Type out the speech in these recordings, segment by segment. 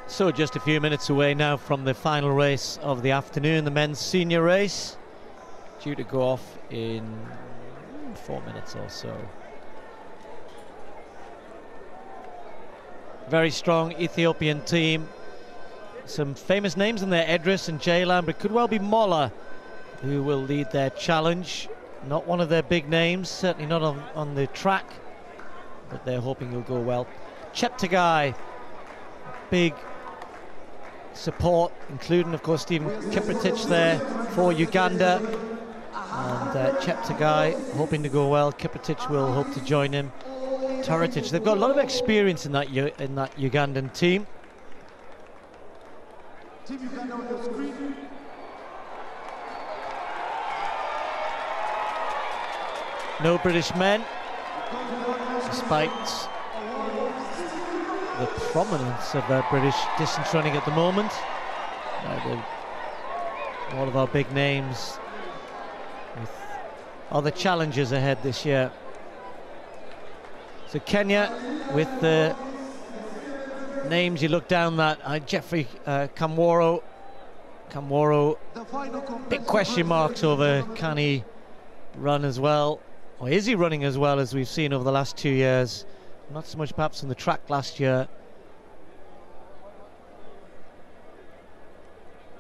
So just a few minutes away now from the final race of the afternoon, the men's senior race, due to go off in 4 minutes or so. Very strong Ethiopian team. Some famous names in there, Edris and Jaylan, but it could well be Molla who will lead their challenge. Not one of their big names, certainly not on the track, but they're hoping he'll go well. Cheptegei, big support, including of course Stephen Kiprotich there for Uganda, and Cheptegei hoping to go well. Kiprotich will hope to join him. Turitic, they've got a lot of experience in that Ugandan team. No British men, despite the prominence of British distance running at the moment. All of our big names with other challenges ahead this year. So Kenya, with the names you look down that, Jeffrey Kamworo, big question marks over, can he run as well, or is he running as well as we've seen over the last 2 years? Not so much perhaps on the track last year,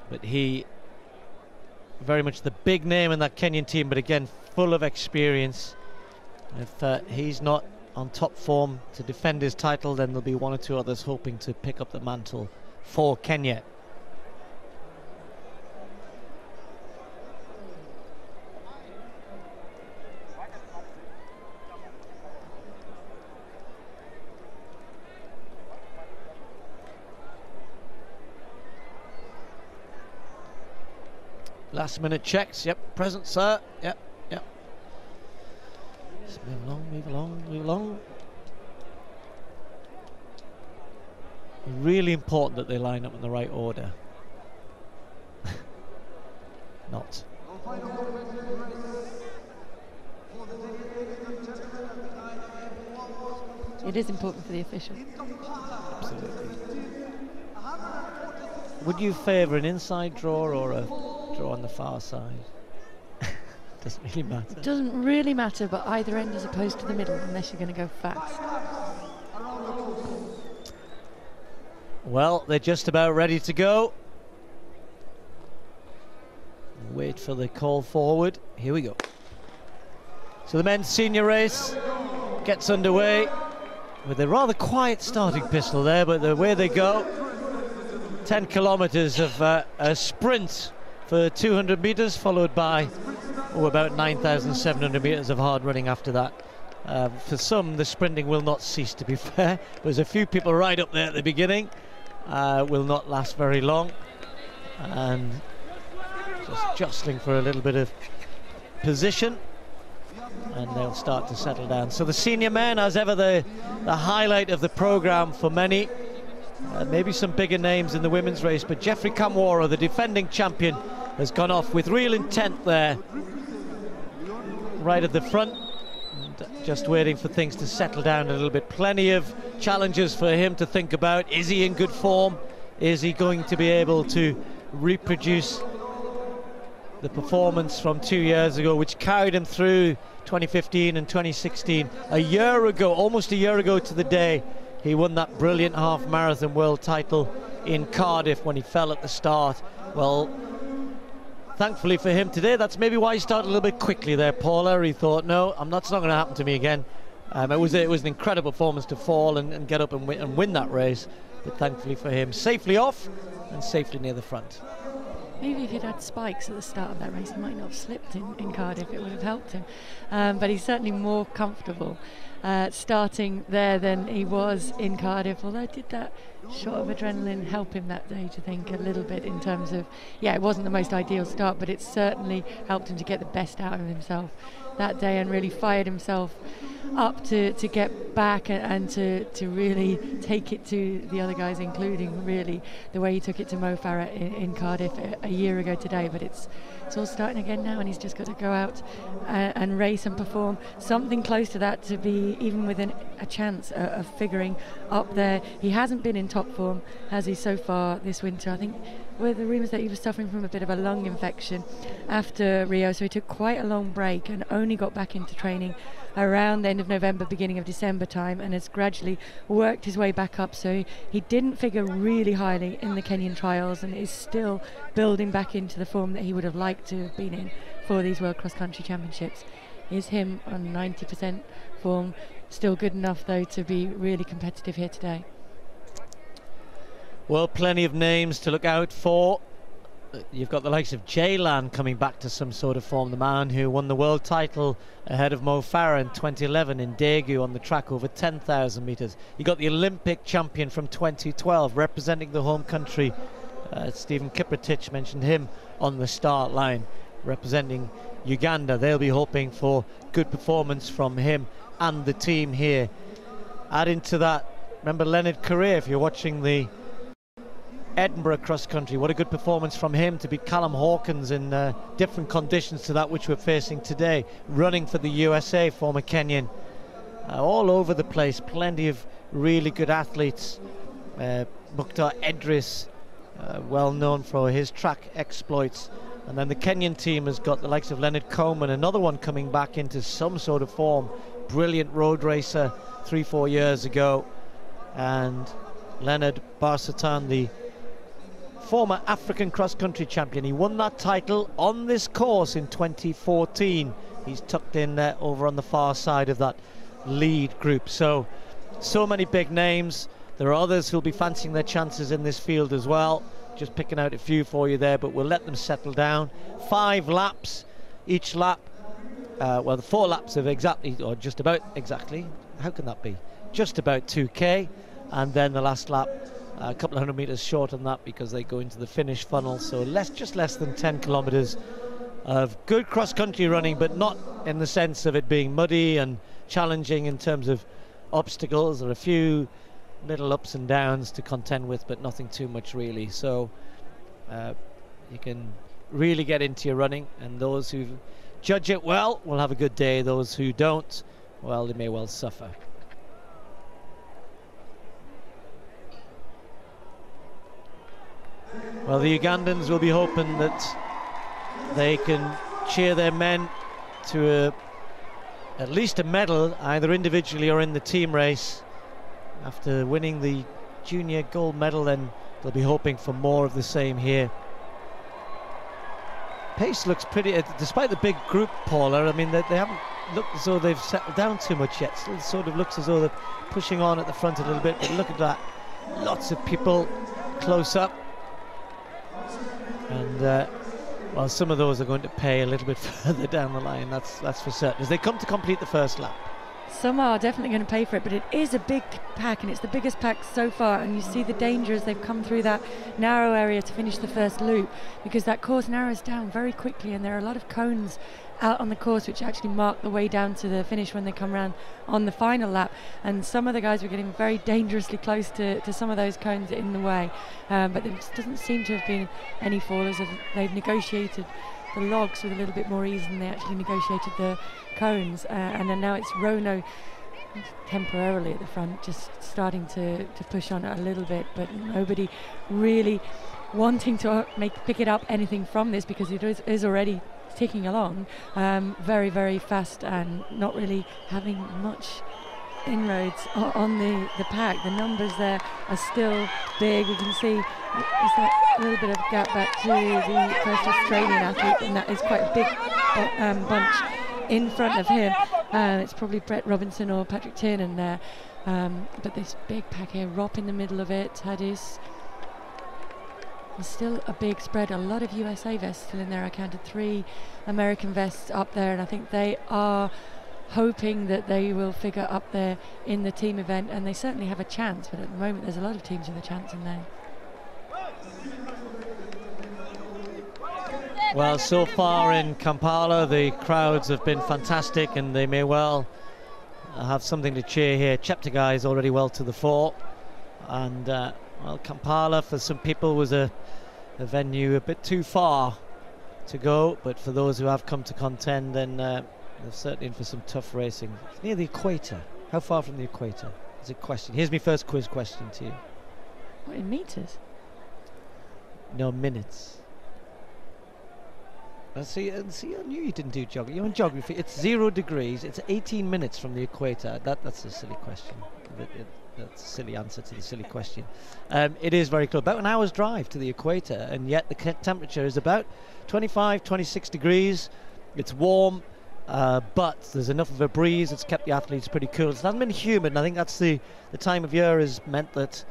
but he very much the big name in that Kenyan team, but again full of experience. If he's not on top form to defend his title, then there'll be one or two others hoping to pick up the mantle for Kenya. Last minute checks, yep, present sir, yep. Just move along. Really important that they line up in the right order. Not. It is important for the official. Absolutely. Would you favour an inside draw or a draw on the far side? Doesn't really matter. It doesn't really matter, but either end as opposed to the middle, unless you're going to go fast. Well, they're just about ready to go. Wait for the call forward. Here we go. So the men's senior race gets underway with a rather quiet starting pistol there, but the way they go, 10 kilometers of a sprint for 200 meters, followed by about 9,700 meters of hard running after that. For some, the sprinting will not cease, to be fair. There's a few people right up there at the beginning, will not last very long, and just jostling for a little bit of position, and they'll start to settle down. So the senior men, as ever, the highlight of the program for many. Maybe some bigger names in the women's race, but Jeffrey Kamworo, the defending champion, has gone off with real intent there, right at the front, and just waiting for things to settle down a little bit. Plenty of challenges for him to think about. Is he in good form? Is he going to be able to reproduce the performance from 2 years ago, which carried him through 2015 and 2016? A year ago, almost a year ago to the day, he won that brilliant half marathon world title in Cardiff when he fell at the start. Well, thankfully for him today, that's maybe why he started a little bit quickly there, Paula. He thought, no, that's not going to happen to me again. It was an incredible performance to fall and get up and win that race, but thankfully for him, safely off and safely near the front. Maybe if he'd had spikes at the start of that race, he might not have slipped in Cardiff. It would have helped him. But he's certainly more comfortable starting there than he was in Cardiff. Although did that shot of adrenaline help him that day, do you think, a little bit in terms of, yeah, it wasn't the most ideal start, but it certainly helped him to get the best out of himself that day and really fired himself up to get back and to really take it to the other guys, including really the way he took it to Mo Farah in Cardiff a year ago today. But it's all starting again now, and he's just got to go out and race and perform something close to that to be even within a chance of figuring up there. He hasn't been in top form, has he, so far this winter? I think were the rumours that he was suffering from a bit of a lung infection after Rio, so he took quite a long break and only got back into training around the end of November, beginning of December time, and has gradually worked his way back up. So he didn't figure really highly in the Kenyan trials and is still building back into the form that he would have liked to have been in for these World Cross Country Championships. Is him on 90% form, still good enough though to be really competitive here today. Well, plenty of names to look out for. You've got the likes of Jaylan coming back to some sort of form, the man who won the world title ahead of Mo Farah in 2011 in Daegu on the track over 10,000 metres. You got the Olympic champion from 2012 representing the home country. Stephen Kiprotich mentioned him on the start line representing Uganda. They'll be hoping for good performance from him and the team here. Add into that, remember Leonard Correa, if you're watching the Edinburgh cross country, what a good performance from him to beat Callum Hawkins in different conditions to that which we're facing today, running for the USA, former Kenyan. All over the place, plenty of really good athletes. Mukhtar Edris, well known for his track exploits, and then the Kenyan team has got the likes of Leonard Coleman, another one coming back into some sort of form, brilliant road racer 3-4 years ago, and Leonard Barsatan, the former African cross-country champion. He won that title on this course in 2014. He's tucked in there over on the far side of that lead group. So many big names. There are others who'll be fancying their chances in this field as well. Just picking out a few for you there, but we'll let them settle down. 5 laps, each lap. Well, the 4 laps of exactly, or just about exactly, how can that be? Just about 2K, and then the last lap a couple of 100 meters short on that because they go into the finish funnel. So just less than 10 kilometers of good cross-country running, but not in the sense of it being muddy and challenging in terms of obstacles. There are a few little ups and downs to contend with, but nothing too much really. So you can really get into your running, and those who judge it well will have a good day. Those who don't, well, they may well suffer. Well, the Ugandans will be hoping that they can cheer their men to at least a medal, either individually or in the team race. After winning the junior gold medal, then they'll be hoping for more of the same here. Pace looks pretty, despite the big group, Paula. I mean, they haven't looked as though they've settled down too much yet. Still sort of looks as though they're pushing on at the front a little bit, but look at that. Lots of people close up. And well, some of those are going to pay a little bit further down the line, that's for certain, as they come to complete the first lap. Some are definitely going to pay for it, but it is a big pack, and it's the biggest pack so far, and you see the danger as they've come through that narrow area to finish the first loop, because that course narrows down very quickly, and there are a lot of cones out on the course which actually mark the way down to the finish when they come around on the final lap, and some of the guys were getting very dangerously close to some of those cones in the way, but there just doesn't seem to have been any fallers. They've negotiated the logs with a little bit more ease than they actually negotiated the cones, and then now it's Rono temporarily at the front, just starting to push on it a little bit, but nobody really wanting to pick it up anything from this, because it is already ticking along very, very fast and not really having much inroads on the pack. The numbers there are still big. We can see there's that little bit of gap back to the first Australian athlete, and that is quite a big bunch in front of him. It's probably Brett Robinson or Patrick Tiernan there, but this big pack here, Rop in the middle of it, Hadis, There's still a big spread, a lot of USA vests still in there. I counted 3 American vests up there, and I think they are hoping that they will figure up there in the team event, and they certainly have a chance, but at the moment there's a lot of teams with a chance in there. Well, so far in Kampala, the crowds have been fantastic, and they may well have something to cheer here. Cheptegei is already well to the fore, and well, Kampala for some people was a venue a bit too far to go, but for those who have come to contend, then they're certainly in for some tough racing. It's near the equator. How far from the equator is a question. Here's my first quiz question to you. What, in meters? No, minutes. See, I knew you didn't do geography. You're on geography. It's 0 degrees. It's 18 minutes from the equator. That's a silly question. That's a silly answer to the silly question. It is very close. About an hour's drive to the equator, and yet the temperature is about 25, 26 degrees. It's warm, but there's enough of a breeze. It's kept the athletes pretty cool. It hasn't been humid, and I think that's the time of year has meant that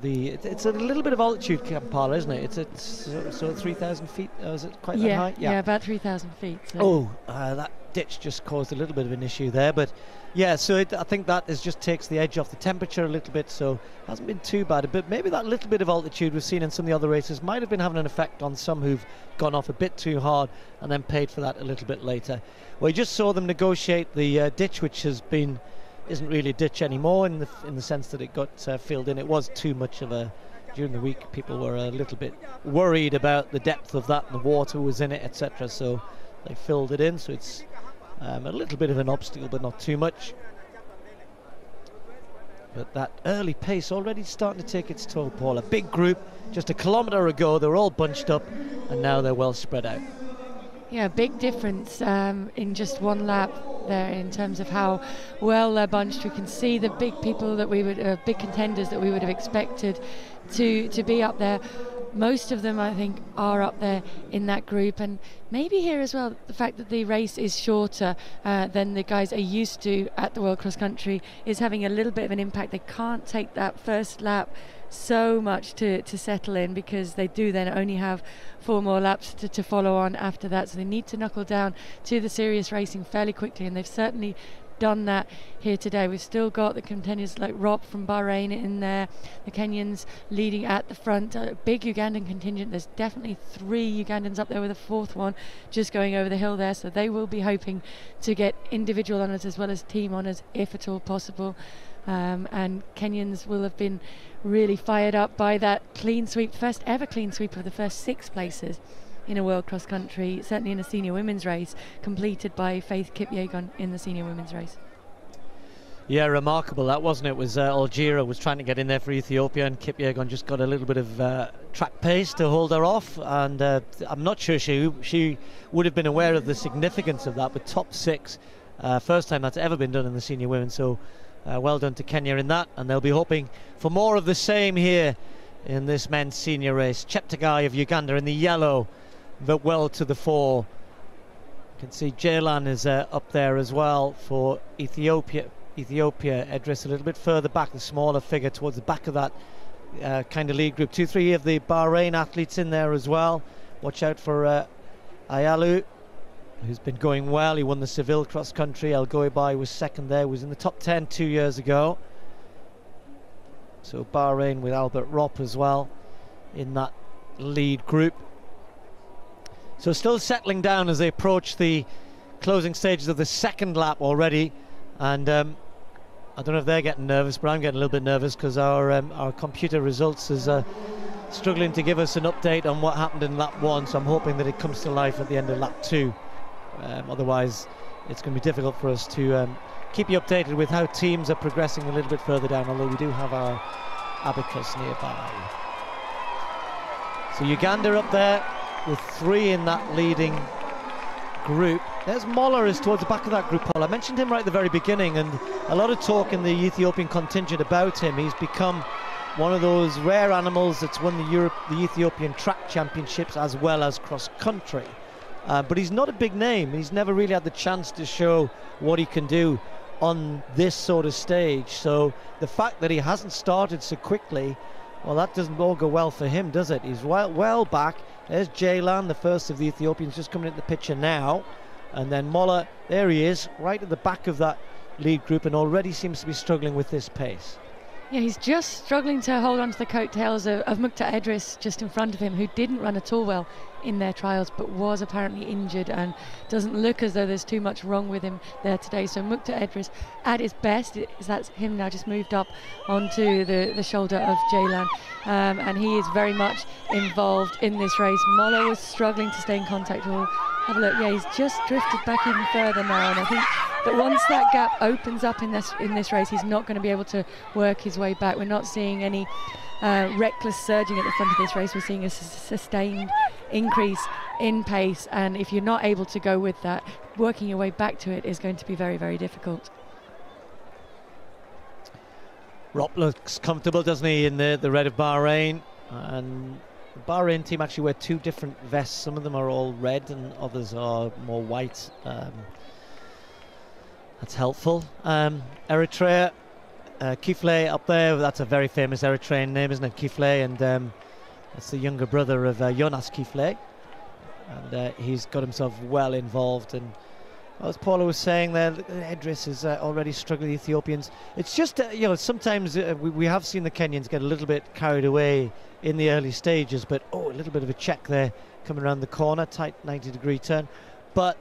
it's a little bit of altitude, Kampala, isn't it? It's so 3,000 feet. Is it quite that high? Yeah, about 3,000 feet. So. That ditch just caused a little bit of an issue there, but yeah. So I think that just takes the edge off the temperature a little bit. So it hasn't been too bad. But maybe that little bit of altitude we've seen in some of the other races might have been having an effect on some who've gone off a bit too hard and then paid for that a little bit later. We just saw them negotiate the ditch, which isn't really a ditch anymore in the sense that it got filled in. It was too much of a, during the week people were a little bit worried about the depth of that and the water was in it, etc. So they filled it in, so it's a little bit of an obstacle, but not too much. But that early pace already starting to take its toll, Paul. A big group, just a kilometre ago they were all bunched up, and now they're well spread out. Yeah, big difference in just one lap there in terms of how well they're bunched. We can see the big people that we would, big contenders that we would have expected to be up there. Most of them, I think, are up there in that group, and maybe here as well, the fact that the race is shorter than the guys are used to at the World Cross Country is having a little bit of an impact. They can't take that first lap so much to settle in, because they do then only have 4 more laps to follow on after that, so they need to knuckle down to the serious racing fairly quickly, and they've certainly done that here today. We've still got the contenders like Rob from Bahrain in there, the Kenyans leading at the front, a big Ugandan contingent. There's definitely 3 Ugandans up there with a 4th one just going over the hill there, so they will be hoping to get individual honours as well as team honours if at all possible. And Kenyans will have been really fired up by that clean sweep, first ever clean sweep of the first 6 places in a World Cross Country, certainly in a senior women's race, completed by Faith Kipyegon in the senior women's race. Yeah, remarkable that, wasn't it? Was Algeria was trying to get in there for Ethiopia, and Kipyegon just got a little bit of track pace to hold her off, and I'm not sure she would have been aware of the significance of that, but top 6, first time that's ever been done in the senior women, so well done to Kenya in that, and they'll be hoping for more of the same here in this men's senior race. Cheptegei of Uganda in the yellow, but well to the fore. You can see Jaylan is up there as well for Ethiopia. Edris a little bit further back, the smaller figure towards the back of that kind of lead group. 2-3 of the Bahrain athletes in there as well. Watch out for Ayalu, who's been going well. He won the Seville cross country. El Goibai was second there, was in the top 10 2 years ago. So Bahrain with Albert Ropp as well in that lead group. So still settling down as they approach the closing stages of the second lap already, and I don't know if they're getting nervous, but I'm getting a little bit nervous because our computer results is struggling to give us an update on what happened in lap 1, so I'm hoping that it comes to life at the end of lap 2. Otherwise it's going to be difficult for us to keep you updated with how teams are progressing a little bit further down, although we do have our abacus nearby. So Uganda up there with 3 in that leading group. There's Moller is towards the back of that group, Paul. I mentioned him right at the very beginning, and a lot of talk in the Ethiopian contingent about him. He's become one of those rare animals that's won the Ethiopian track championships as well as cross country. But he's not a big name. He's never really had the chance to show what he can do on this sort of stage. So the fact that he hasn't started so quickly Well, that doesn't all go well for him, does it? He's well back. There's Jaylan, the first of the Ethiopians, just coming into the picture now. And then Molla, there he is, right at the back of that lead group, and already seems to be struggling with this pace. Yeah, he's just struggling to hold on to the coattails of Mukta Edris just in front of him, who didn't run at all well in their trials, but was apparently injured and doesn't look as though there's too much wrong with him there today. So Mukta Edris at his best, that's him now just moved up onto the shoulder of Jaylan, and he is very much involved in this race. Molla was struggling to stay in contact. We'll have a look. Yeah, he's just drifted back even further now, and I think that once that gap opens up in this race, he's not going to be able to work his way back. We're not seeing any reckless surging at the front of this race. We're seeing a sustained increase in pace, and if you're not able to go with that, working your way back to it is going to be very, very difficult. Rop looks comfortable, doesn't he, in the red of Bahrain, and the Bahrain team actually wear two different vests. Some of them are all red and others are more white. That's helpful. Eritrea, Kifle up there, that's a very famous Eritrean name, isn't it? Kifle, and that's the younger brother of Jonas Kifle, and he's got himself well involved. And as Paula was saying there, Edris is already struggling with the Ethiopians. It's just, you know, sometimes we have seen the Kenyans get a little bit carried away in the early stages, but a little bit of a check there coming around the corner, tight 90-degree turn. But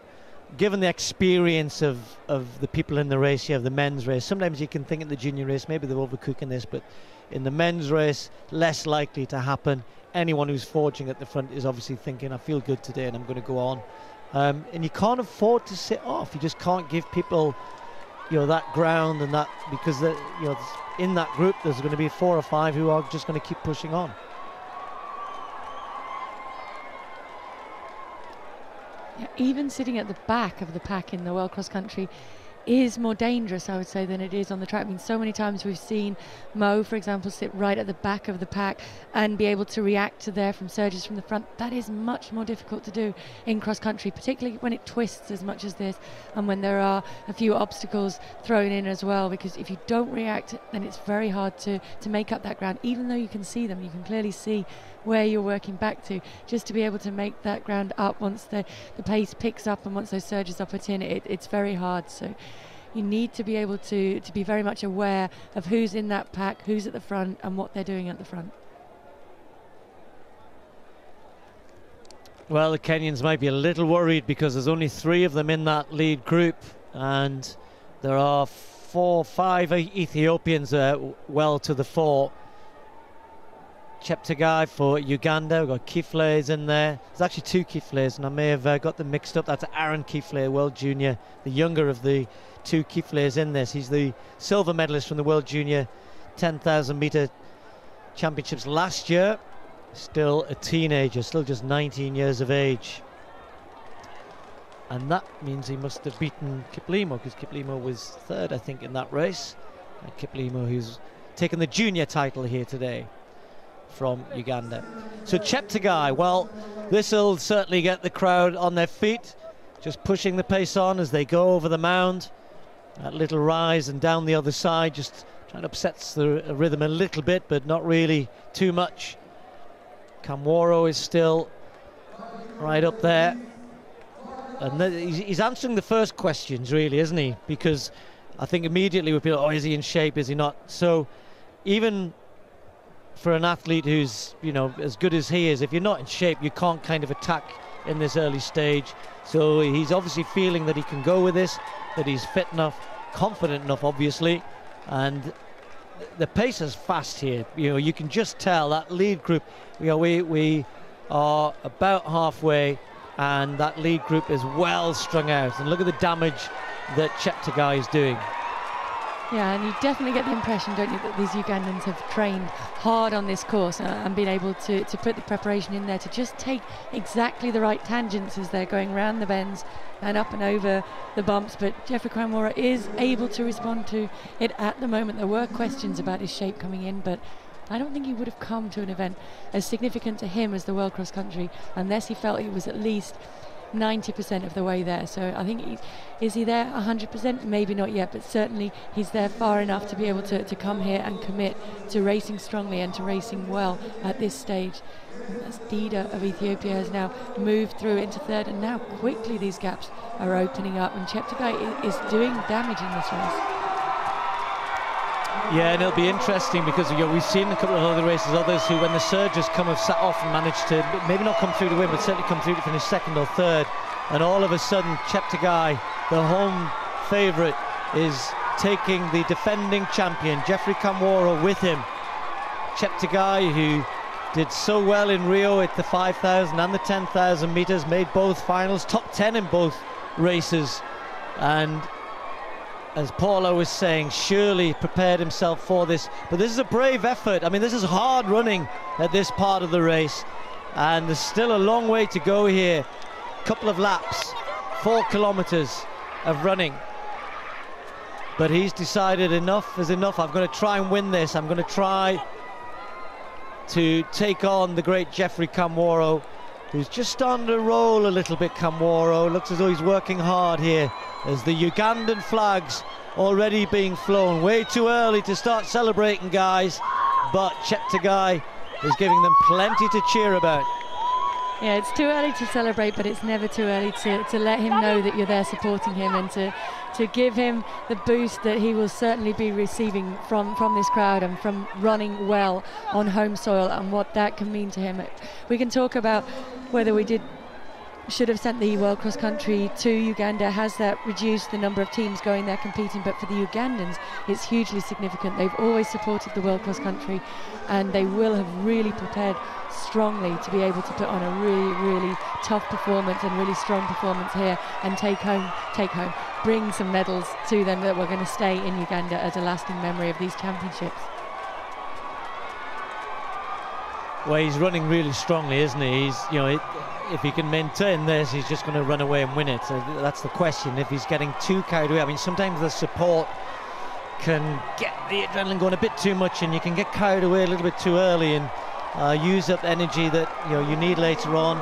given the experience of the people in the race here, of the men's race, sometimes you can think in the junior race, maybe they're overcooking this, but in the men's race, less likely to happen. Anyone who's forging at the front is obviously thinking, I feel good today and I'm going to go on. And you can't afford to sit off. You just can't give people, you know, that ground and that, because you know, in that group there's going to be 4 or 5 who are just going to keep pushing on. Yeah, even sitting at the back of the pack in the World Cross Country is more dangerous, I would say, than it is on the track. I mean, so many times we've seen Mo, for example, sit right at the back of the pack and be able to react to there from surges from the front. That is much more difficult to do in cross country, particularly when it twists as much as this and when there are a few obstacles thrown in as well, because if you don't react, then it's very hard to make up that ground. Even though you can see them, you can clearly see where you're working back to, just to be able to make that ground up once the pace picks up and once those surges are put in, it's very hard. So you need to be able to be very much aware of who's in that pack, who's at the front and what they're doing at the front. Well, the Kenyans might be a little worried because there's only 3 of them in that lead group, and there are 4 or 5 Ethiopians well to the fore. Cheptegei for Uganda, we've got Kifle's in there. There's actually 2 Kifle's, and I may have got them mixed up. That's Aaron Kifle, World Junior, the younger of the 2 Kifle's in this. He's the silver medalist from the World Junior 10,000 meter championships last year. Still a teenager, still just 19 years of age. And that means he must have beaten Kiplimo, because Kiplimo was 3rd, I think, in that race. And Kiplimo, who's taken the junior title here today from Uganda. So Cheptegei, well, this will certainly get the crowd on their feet, just pushing the pace on as they go over the mound. That little rise and down the other side, just trying to upset the rhythm a little bit, but not really too much. Kamworo is still right up there, and he's answering the first questions, really, isn't he? Because I think immediately we feel, oh, is he in shape, is he not? So even for an athlete who's, you know, as good as he is, if you're not in shape, you can't kind of attack in this early stage. So he's obviously feeling that he can go with this, that he's fit enough, confident enough, obviously, and the pace is fast here. You know, you can just tell that lead group, you know, we are about halfway, and that lead group is well strung out, and look at the damage that Cheptegei is doing. Yeah, and you definitely get the impression, don't you, that these Ugandans have trained hard on this course and been able to put the preparation in there to just take exactly the right tangents as they're going round the bends and up and over the bumps. But Geoffrey Kamworo is able to respond to it at the moment. There were questions about his shape coming in, but I don't think he would have come to an event as significant to him as the World Cross Country unless he felt he was at least 90% of the way there. So I think is he there 100%? Maybe not yet, but certainly he's there far enough to be able to come here and commit to racing strongly and to racing well at this stage. As Dida of Ethiopia has now moved through into third, and now quickly these gaps are opening up, and Cheptegei is doing damage in this race. Yeah, and it'll be interesting because we've seen a couple of other races, others who, when the surges come, have sat off and managed to maybe not come through to win, but certainly come through to finish second or third. And all of a sudden, Cheptegei, the home favourite, is taking the defending champion, Geoffrey Kamworor, with him. Cheptegei, who did so well in Rio at the 5,000 and the 10,000 metres, made both finals, top 10 in both races, and as Paula was saying, surely prepared himself for this. But this is a brave effort. I mean, this is hard running at this part of the race, and there's still a long way to go here. Couple of laps, 4 kilometers of running, but he's decided enough is enough. I'm going to try and win this. I'm going to try to take on the great Geoffrey Kamworor, who's just starting to roll a little bit. Kamworor looks as though he's working hard here, as the Ugandan flags already being flown. Way too early to start celebrating, guys, but Cheptegei is giving them plenty to cheer about. Yeah, it's too early to celebrate, but it's never too early to let him know that you're there supporting him, and to give him the boost that he will certainly be receiving from this crowd and from running well on home soil, and what that can mean to him. We can talk about whether we should have sent the World Cross Country to Uganda. Has that reduced the number of teams going there competing? But for the Ugandans, it's hugely significant. They've always supported the World Cross Country, and they will have really prepared strongly to be able to put on a really, really tough performance and really strong performance here, and take home, bring some medals to them that were going to stay in Uganda as a lasting memory of these championships. Well, he's running really strongly, isn't he? He's, if he can maintain this, he's just going to run away and win it. So that's the question. If he's getting too carried away, I mean, sometimes the support can get the adrenaline going a bit too much, and you can get carried away a little bit too early and use up energy that you need later on.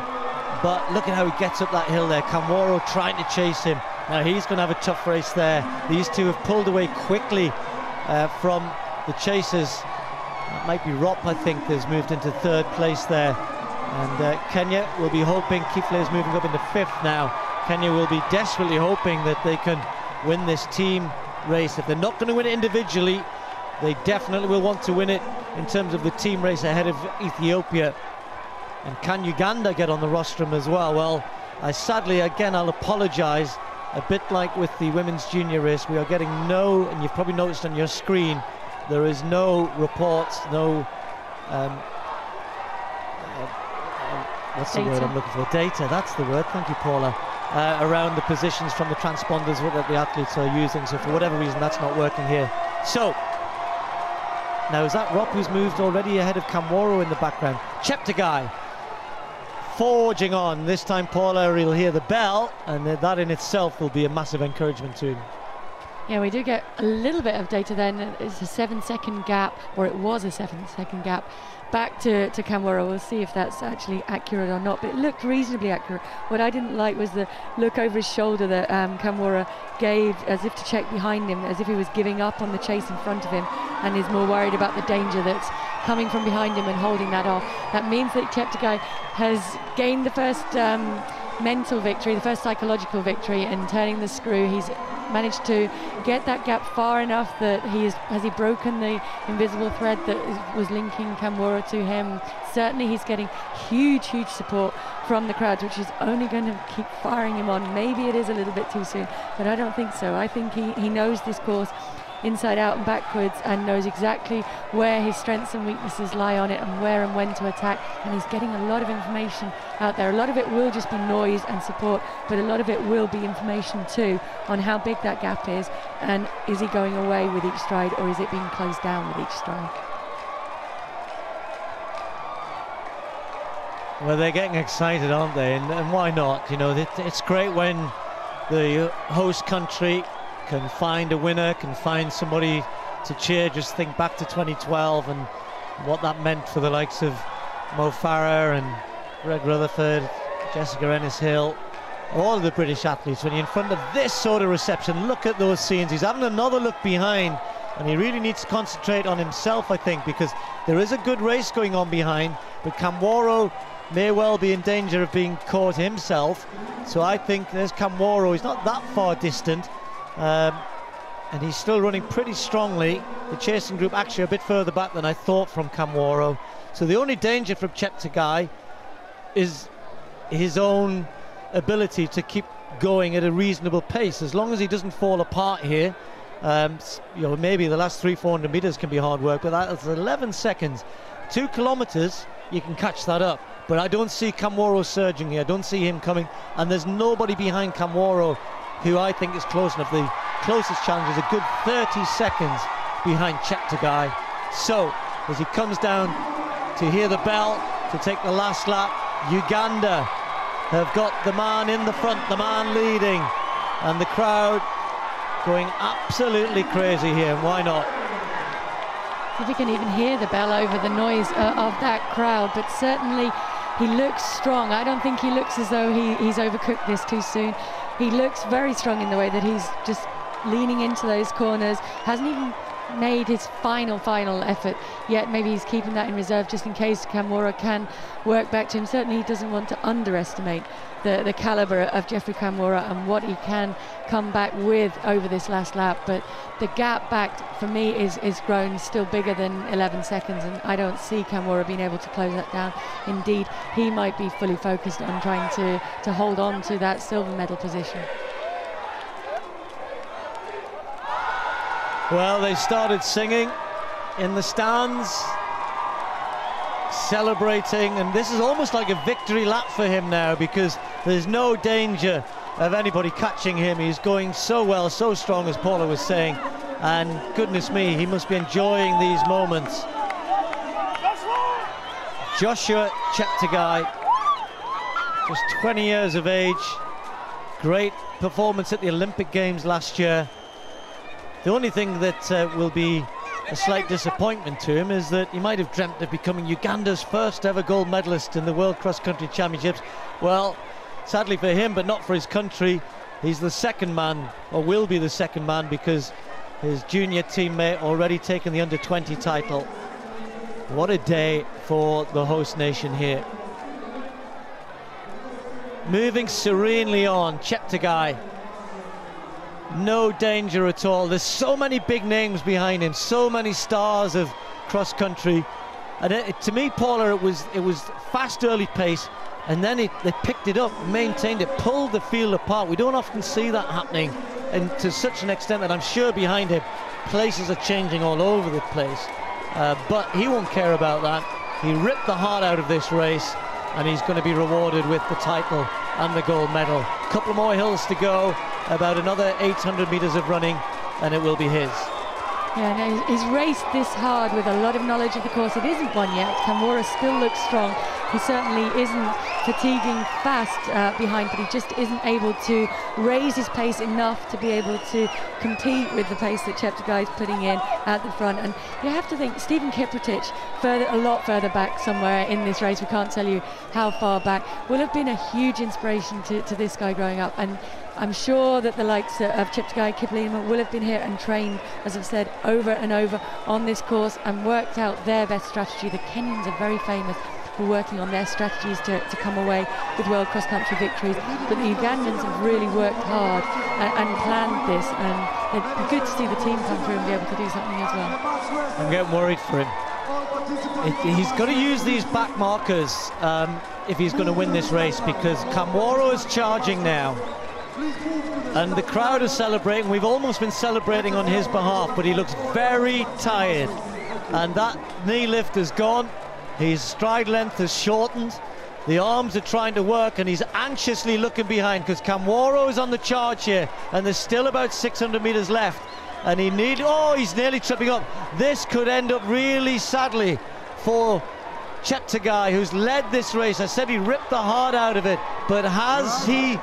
But look at how he gets up that hill there. Kamworor trying to chase him. Now he's going to have a tough race there. These two have pulled away quickly from the chasers. That might be Rop, I think, has moved into third place there. And Kenya will be hoping, Kifle is moving up into fifth now. Kenya will be desperately hoping that they can win this team race. If they're not going to win it individually, they definitely will want to win it in terms of the team race ahead of Ethiopia. And can Uganda get on the rostrum as well? Well, sadly, again, I'll apologise. A bit like with the women's junior race, we are getting no, and you've probably noticed on your screen, there is no reports, no what's the word I'm looking for? Data, that's the word, thank you, Paula, around the positions from the transponders that the athletes are using. So for whatever reason, that's not working here. So now, is that Rop who's moved already ahead of Kamworor in the background? Cheptegei forging on. This time, Paula, he'll hear the bell, and that in itself will be a massive encouragement to him. Yeah, we do get a little bit of data then. It's a 7-second gap, or it was a 7-second gap, back to Kamworor. We'll see if that's actually accurate or not, but it looked reasonably accurate. What I didn't like was the look over his shoulder that Kamworor gave, as if to check behind him, as if he was giving up on the chase in front of him, and is more worried about the danger that's coming from behind him and holding that off. That means that Cheptegei has gained the first mental victory, the first psychological victory, and turning the screw. He's managed to get that gap far enough that has he broken the invisible thread that was linking Kamworor to him. Certainly he's getting huge support from the crowd, which is only going to keep firing him on. Maybe it is a little bit too soon, but I don't think so. I think he knows this course inside out and backwards, and knows exactly where his strengths and weaknesses lie on it, and where and when to attack, and he's getting a lot of information out there. A lot of it will just be noise and support, but a lot of it will be information too on how big that gap is, and is he going away with each stride, or is it being closed down with each stride? Well, they're getting excited, aren't they? And why not? It's great when the host country can find a winner, can find somebody to cheer. Just think back to 2012 and what that meant for the likes of Mo Farah and Greg Rutherford, Jessica Ennis-Hill, all of the British athletes, when you're in front of this sort of reception, look at those scenes. He's having another look behind, and he really needs to concentrate on himself, I think, because there is a good race going on behind, but Kamworo may well be in danger of being caught himself. So I think there's Kamworo. He's not that far distant, and he's still running pretty strongly. The chasing group actually a bit further back than I thought from Kamworo. So the only danger from Cheptegei is his own ability to keep going at a reasonable pace. As long as he doesn't fall apart here, you know, maybe the last 300-400 meters can be hard work, but that's 11 seconds. 2 kilometers, you can catch that up. But I don't see Kamworo surging here. I don't see him coming, and there's nobody behind Kamworo who I think is close enough. The closest challenge is a good 30 seconds behind Cheptegei. So as he comes down to hear the bell to take the last lap, Uganda have got the man in the front, the man leading, and the crowd going absolutely crazy here. Why not? If you can even hear the bell over the noise of that crowd, but certainly he looks strong. I don't think he looks as though he's overcooked this too soon. He looks very strong in the way that he's just leaning into those corners, hasn't even made his final effort yet. Maybe he's keeping that in reserve just in case Kamworo can work back to him. Certainly he doesn't want to underestimate the caliber of Geoffrey Kamworo and what he can come back with over this last lap. But the gap back for me is grown still bigger than 11 seconds, and I don't see Kamworo being able to close that down. Indeed, he might be fully focused on trying to hold on to that silver medal position. Well, they started singing in the stands, celebrating, and this is almost like a victory lap for him now, because there's no danger of anybody catching him. He's going so well, so strong, as Paula was saying, and goodness me, he must be enjoying these moments. Joshua Cheptegei, just 20 years of age, great performance at the Olympic Games last year. The only thing that will be a slight disappointment to him is that he might have dreamt of becoming Uganda's first ever gold medalist in the World Cross Country Championships. Well, sadly for him, but not for his country, he's the second man, or will be the second man, because his junior teammate already taken the under-20 title. What a day for the host nation here. Moving serenely on, Cheptegei. No danger at all. There's so many big names behind him, so many stars of cross country, and to me, Paula, it was fast early pace, and then they picked it up, maintained it, pulled the field apart. We don't often see that happening, and to such an extent that I'm sure behind him places are changing all over the place, but he won't care about that. He ripped the heart out of this race, and he's going to be rewarded with the title and the gold medal. A couple more hills to go, about another 800 meters of running, and it will be his. Yeah, no, he's raced this hard with a lot of knowledge of the course. It isn't one yet. Kamworo still looks strong. He certainly isn't fatiguing fast behind, but he just isn't able to raise his pace enough to be able to compete with the pace that Cheptegei is putting in at the front. And you have to think Stephen Kiprotich, a lot further back somewhere in this race, we can't tell you how far back, will have been a huge inspiration to this guy growing up. And I'm sure that the likes of Cheptegei, Kiplima will have been here and trained, as I've said, over and over on this course and worked out their best strategy. The Kenyans are very famous for working on their strategies to come away with World Cross Country victories, but the Ugandans have really worked hard and planned this, and it'd be good to see the team come through and be able to do something as well. I'm getting worried for him. He's got to use these back markers if he's going to win this race, because Kamworo is charging now. And the crowd is celebrating. We've almost been celebrating on his behalf, but he looks very tired. And that knee lift is gone. His stride length has shortened. The arms are trying to work, and he's anxiously looking behind, because Kamworo is on the charge here, and there's still about 600 meters left. And he's nearly tripping up. This could end up really sadly for Cheptegei, who's led this race. I said he ripped the heart out of it, but has he,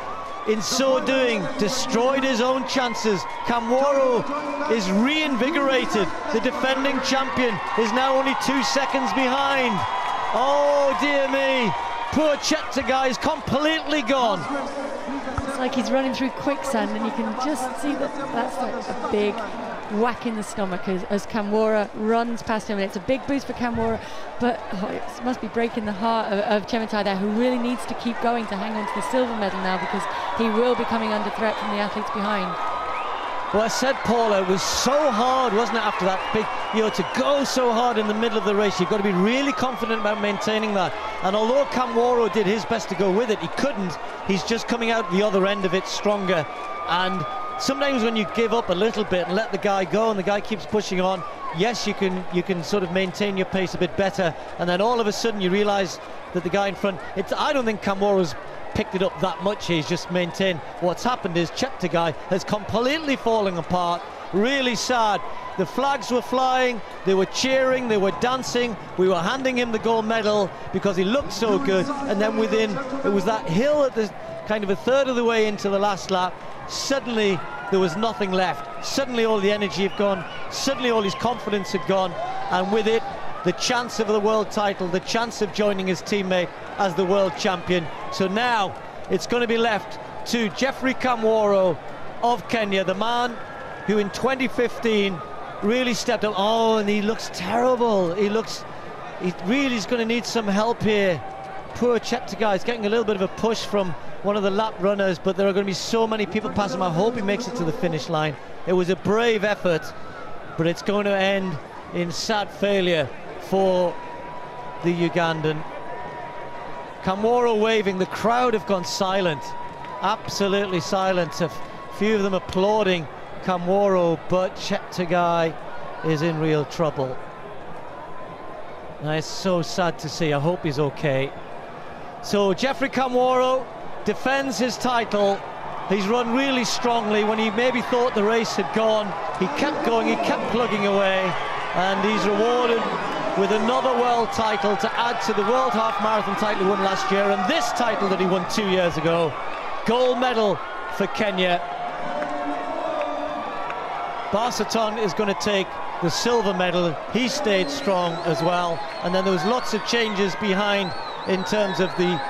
in so doing, destroyed his own chances? Kamworo is reinvigorated. The defending champion is now only 2 seconds behind. Oh dear me, poor Cheptegei is completely gone. It's like he's running through quicksand, and you can just see that that's like a big whack in the stomach as Kamwora runs past him. And it's a big boost for Kamwora, but it must be breaking the heart of Chemutai there, who really needs to keep going to hang on to the silver medal now, because he will be coming under threat from the athletes behind. Well, I said, Paula, it was so hard, wasn't it, after that big, to go so hard in the middle of the race. You've got to be really confident about maintaining that. And although Kamwora did his best to go with it, he couldn't. He's just coming out the other end of it stronger. And sometimes when you give up a little bit and let the guy go and the guy keeps pushing on, yes, you can sort of maintain your pace a bit better. And then all of a sudden you realise that the guy in front, I don't think Kamwora's picked it up that much. He's just maintained. What's happened is Cheptegei has completely fallen apart. Really sad. The flags were flying, they were cheering, they were dancing, we were handing him the gold medal because he looked so good, and then it was that hill at the kind of a third of the way into the last lap, suddenly there was nothing left. Suddenly all the energy had gone, suddenly all his confidence had gone, and with it the chance of the world title, the chance of joining his teammate as the world champion. So now it's going to be left to Geoffrey Kamwora of Kenya, the man who in 2015 really stepped up. Oh, and he looks terrible. He really is going to need some help here. Poor Cheptegei is getting a little bit of a push from one of the lap runners, but there are going to be so many people passing him. I hope he makes it to the finish line. It was a brave effort, but it's going to end in sad failure for the Ugandan. Kamwora waving, the crowd have gone silent, absolutely silent. A few of them applauding Kamwora, but Cheptegei is in real trouble. And it's so sad to see. I hope he's okay. So Geoffrey Kamwora defends his title. He's run really strongly. When he maybe thought the race had gone, he kept going, he kept plugging away, and he's rewarded with another world title to add to the world half marathon title he won last year, and this title that he won 2 years ago. Gold medal for Kenya. Barsaton is going to take the silver medal. He stayed strong as well, and then there was lots of changes behind in terms of the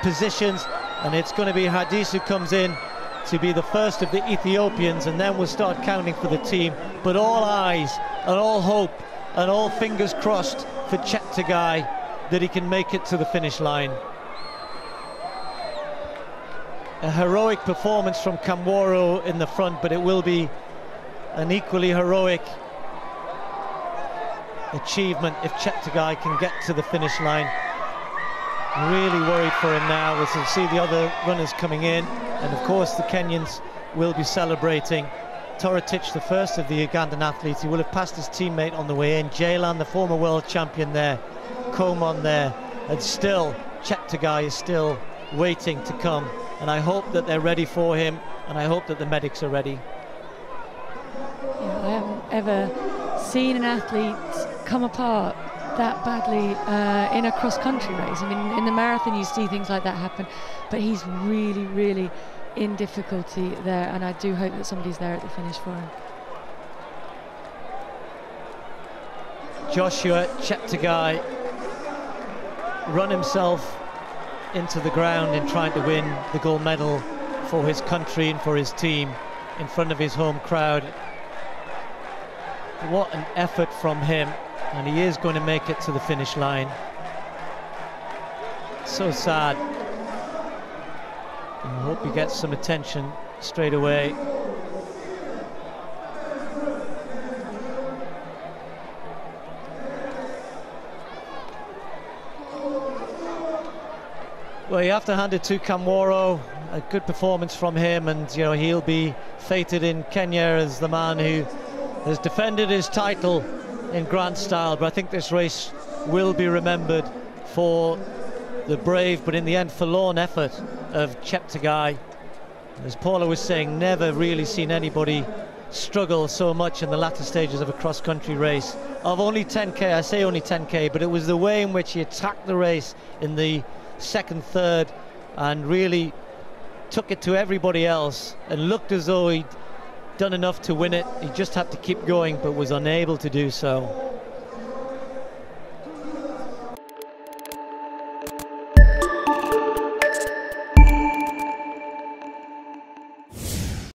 positions, and it's going to be Hadis who comes in to be the first of the Ethiopians, and then we'll start counting for the team. But all eyes and all hope and all fingers crossed for Cheptegei that he can make it to the finish line. A heroic performance from Kamwora in the front, but it will be an equally heroic achievement if Cheptegei can get to the finish line. Really worried for him now as we see the other runners coming in, and of course the Kenyans will be celebrating. Toratich, the first of the Ugandan athletes, he will have passed his teammate on the way in. Jaylan, the former world champion there, Coman there, and still Cheptegei is still waiting to come, and I hope that they're ready for him, and I hope that the medics are ready. Yeah, I haven't ever seen an athlete come apart that badly in a cross-country race. I mean, in the marathon you see things like that happen, but he's really, really in difficulty there, and I do hope that somebody's there at the finish for him. Joshua Cheptegei run himself into the ground in trying to win the gold medal for his country and for his team in front of his home crowd. What an effort from him, and he is going to make it to the finish line. So sad. I hope he gets some attention straight away. Well, you have to hand it to Kamwora. A good performance from him, and he'll be fated in Kenya as the man who has defended his title in grand style. But I think this race will be remembered for the brave but in the end forlorn effort of Cheptegei. As Paula was saying, never really seen anybody struggle so much in the latter stages of a cross-country race of only 10k. I say only 10k, but it was the way in which he attacked the race in the second, third, and really took it to everybody else and looked as though he'd done enough to win it. He just had to keep going, but was unable to do so.